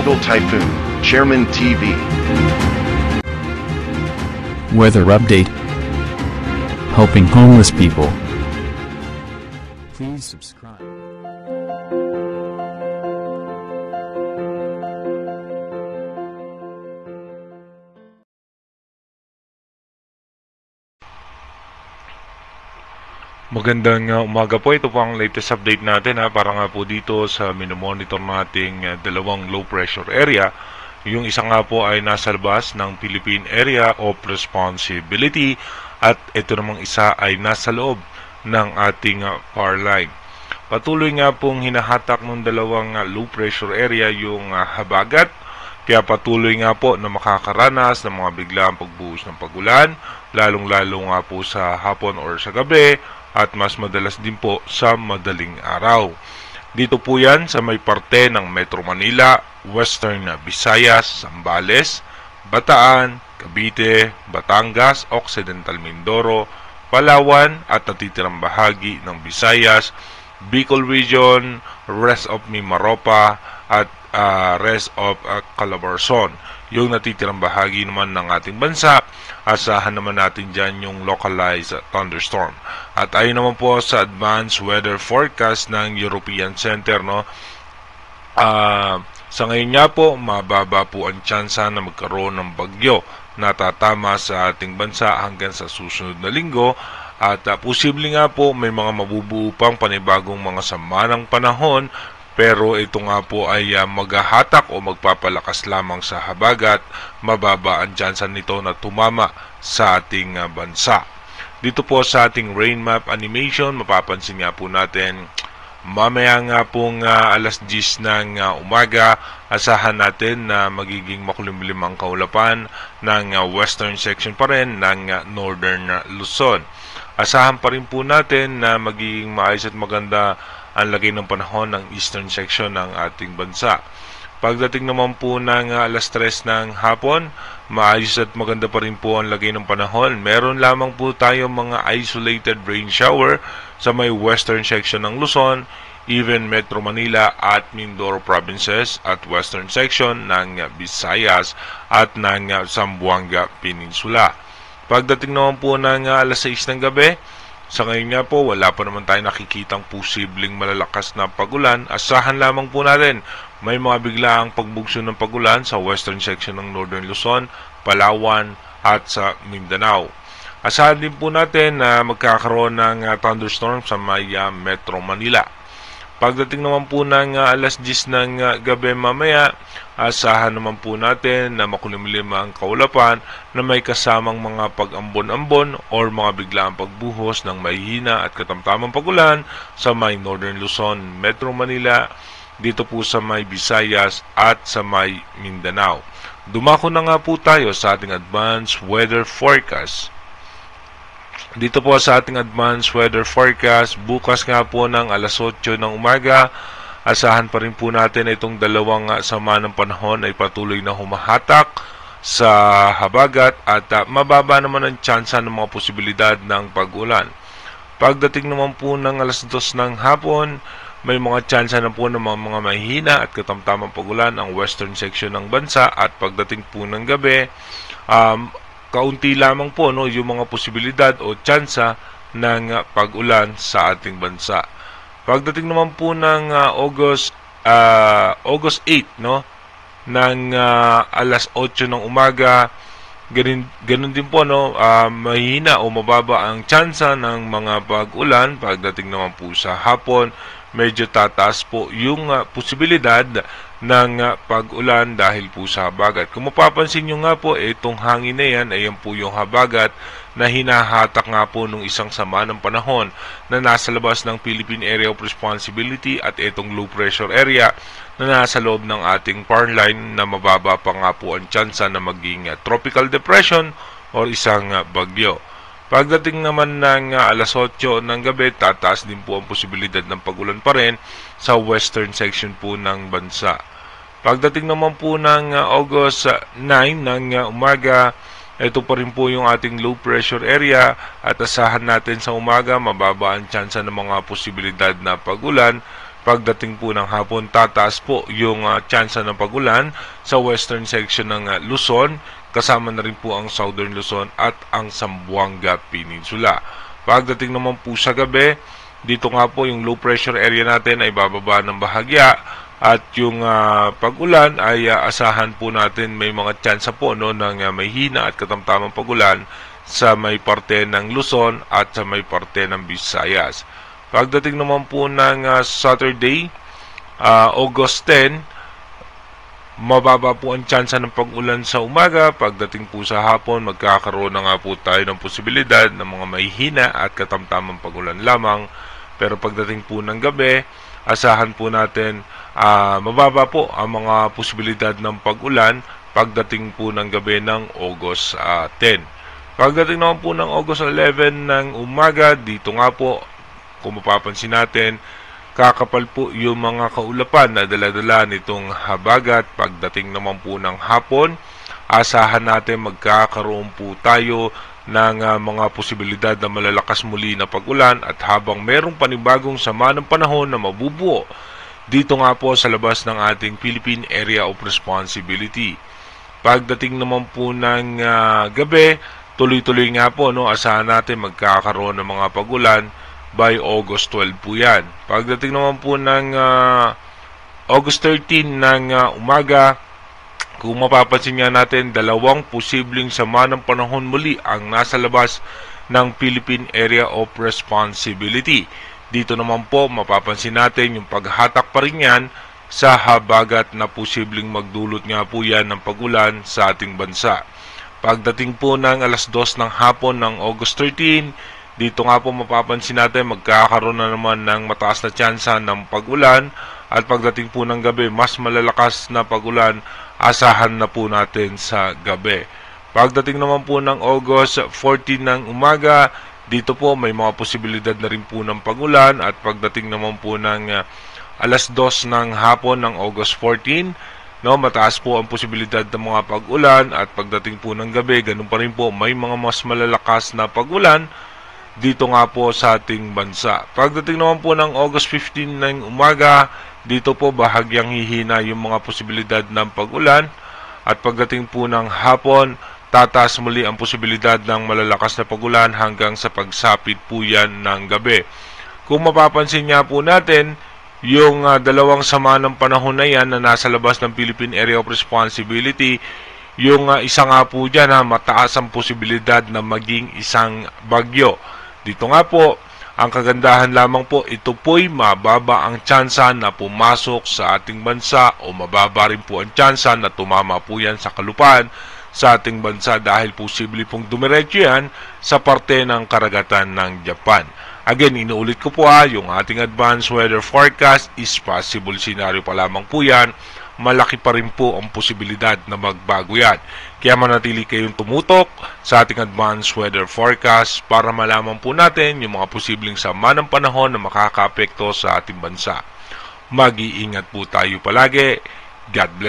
Global Typhoon, Chairman TV. Weather update. Helping homeless people. Please subscribe. Magandang umaga po. Ito po ang latest update natin para nga po dito sa minomonitor nating dalawang low pressure area. Yung isa nga po ay nasa labas ng Philippine Area of Responsibility at ito namang isa ay nasa loob ng ating power line. Patuloy nga pong hinahatak ng dalawang low pressure area yung habagat, kaya patuloy nga po na makakaranas ng mga biglaang pagbuhos ng pagulan, lalong-lalo nga po sa hapon or sa gabi, at mas madalas din po sa madaling araw. Dito po yan sa may parte ng Metro Manila, Western Visayas, Zambales, Bataan, Cavite, Batangas, Occidental Mindoro, Palawan at natitirang bahagi ng Visayas, Bicol Region, rest of Mimaropa at rest of Calabarzon. Yung natitirang bahagi naman ng ating bansa, asahan naman natin dyan yung localized thunderstorm. At ayon naman po sa advanced weather forecast ng European Center, sa ngayon nga po, mababa po ang tsansa na magkaroon ng bagyo na tatama sa ating bansa hanggang sa susunod na linggo. At posible nga po may mga mabubuo pang panibagong mga sama ng panahon, pero ito nga po ay maghahatak o magpapalakas lamang sa habagat. Mababa ang tsansa nito na tumama sa ating bansa. Dito po sa ating rain map animation, mapapansin nga po natin, mamaya nga pong alas 10 ng umaga, asahan natin na magiging makulimlim ang kaulapan ng western section pa rin ng northern Luzon. Asahan pa rin po natin na magiging maayos at maganda ang lagay ng panahon ng eastern section ng ating bansa. Pagdating naman po ng alas 3 ng hapon, maayos at maganda pa rin po ang lagay ng panahon. Meron lamang po tayo mga isolated rain shower sa may western section ng Luzon, even Metro Manila at Mindoro provinces at western section ng Visayas at ng Zamboanga Peninsula. Pagdating naman po ng alas 6 ng gabi, sa ngayon nga po, wala pa naman tayo nakikitang posibleng malalakas na pagulan. Asahan lamang po natin, may mga biglaang pagbugso ng pagulan sa western section ng Northern Luzon, Palawan at sa Mindanao. Asahan din po natin na magkakaroon ng thunderstorm sa may Metro Manila. Pagdating naman po ng alas 10 ng gabi mamaya, asahan naman po natin na makulimlim ang kaulapan na may kasamang mga pag-ambon-ambon or mga biglaang pagbuhos ng mahihina at katamtamang pagulan sa may Northern Luzon, Metro Manila, dito po sa may Visayas at sa may Mindanao. Dumako na nga po tayo sa ating advanced weather forecast. Dito po sa ating advanced weather forecast, bukas nga po ng alas 8 ng umaga, asahan pa rin po natin itong dalawang sama ng panahon ay patuloy na humahatak sa habagat at mababa naman ang tsansa ng mga posibilidad ng pag-ulan. Pagdating naman po ng alas 2 ng hapon, may mga tsansa na po ng mga mahihina at katamtamang pag-ulan ang western section ng bansa at pagdating po ng gabi, kaunti lamang po yung mga posibilidad o tsansa ng pag-ulan sa ating bansa. Pagdating naman po ng August 8 ng alas 8 ng umaga, ganun din po mahina o mababa ang tsansa ng mga pag-ulan. Pagdating naman po sa hapon, medyo tataas po yung posibilidad ng pag-ulan dahil po sa habagat. Kung mapapansin nyo nga po, itong hangin na yan, ayan po yung habagat na hinahatak nga po ng isang sama ng panahon na nasa labas ng Philippine Area of Responsibility at itong low pressure area na nasa loob ng ating power line na mababa pa nga po ang tsansa na maging tropical depression o isang bagyo. Pagdating naman ng alas 8 ng gabi, tataas din po ang posibilidad ng pagulan pa rin sa western section po ng bansa. Pagdating naman po ng August 9 ng umaga, ito pa rin po yung ating low pressure area at asahan natin sa umaga mababa ang tsansa ng mga posibilidad na pagulan Pagdating po ng hapon, tataas po yung tsansa ng pagulan sa western section ng Luzon, kasama na rin po ang southern Luzon at ang Zamboanga Peninsula. Pagdating naman po sa gabi, dito nga po yung low pressure area natin ay bababa ng bahagya at yung pagulan ay asahan po natin may mga tsansa po no, ng may hina at katamtamang pagulan sa may parte ng Luzon at sa may parte ng Visayas. Pagdating naman po ng Saturday, August 10, mababa po ang tsansa ng pag-ulan sa umaga. Pagdating po sa hapon, magkakaroon na nga po tayo ng posibilidad ng mga mahihina at katamtamang pag-ulan lamang. Pero pagdating po ng gabi, asahan po natin mababa po ang mga posibilidad ng pag-ulan pagdating po ng gabi ng August 10. Pagdating naman po ng August 11 ng umaga, dito nga po, kung mapapansin natin, kakapal po yung mga kaulapan na dala-dala nitong habagat. Pagdating naman po ng hapon, asahan natin magkakaroon po tayo ng mga posibilidad na malalakas muli na pag-ulan at habang merong panibagong sama ng panahon na mabubuo dito nga po sa labas ng ating Philippine Area of Responsibility. Pagdating naman po ng gabi, tuloy-tuloy nga po, no, asahan natin magkakaroon ng mga pag-ulan by August 12 po yan. Pagdating naman po ng August 13 ng umaga, kung mapapansin nga natin, dalawang posibleng sama ng panahon muli ang nasa labas ng Philippine Area of Responsibility. Dito naman po, mapapansin natin yung paghatak pa rin yan sa habagat na posibleng magdulot nga po yan ng pag-ulan sa ating bansa. Pagdating po ng alas 2 ng hapon ng August 13, dito nga po mapapansin natin magkakaroon na naman ng mataas na tsansa ng pag-ulan at pagdating po ng gabi, mas malalakas na pag-ulan asahan na po natin sa gabi. Pagdating naman po ng August 14 ng umaga, dito po may mga posibilidad na rin po ng pag-ulan at pagdating naman po ng alas 2 ng hapon ng August 14, no, mataas po ang posibilidad ng mga pag-ulan at pagdating po ng gabi, ganun pa rin po may mga mas malalakas na pag-ulan dito nga po sa ating bansa. Pagdating naman po ng August 15 ng umaga, dito po bahagyang hihina yung mga posibilidad ng pag-ulan at pagdating po ng hapon, tataas muli ang posibilidad ng malalakas na pag-ulan hanggang sa pagsapit po yan ng gabi. Kung mapapansin nga po natin, yung dalawang sama ng panahon na yan na nasa labas ng Philippine Area of Responsibility, yung isa nga po dyan mataas ang posibilidad na maging isang bagyo. Dito nga po, ang kagandahan lamang po, ito po'y mababa ang tsansa na pumasok sa ating bansa o mababa rin po ang tsansa na tumama po yan sa kalupaan sa ating bansa dahil posible pong dumiretso yan sa parte ng karagatan ng Japan. Again, inuulit ko po yung ating advanced weather forecast is possible scenario pa lamang po yan. Malaki pa rin po ang posibilidad na magbago yan. Kaya manatili kayong tumutok sa ating advanced weather forecast para malaman po natin yung mga posibleng sama ng panahon na makakaapekto sa ating bansa. Mag-iingat po tayo palagi. God bless.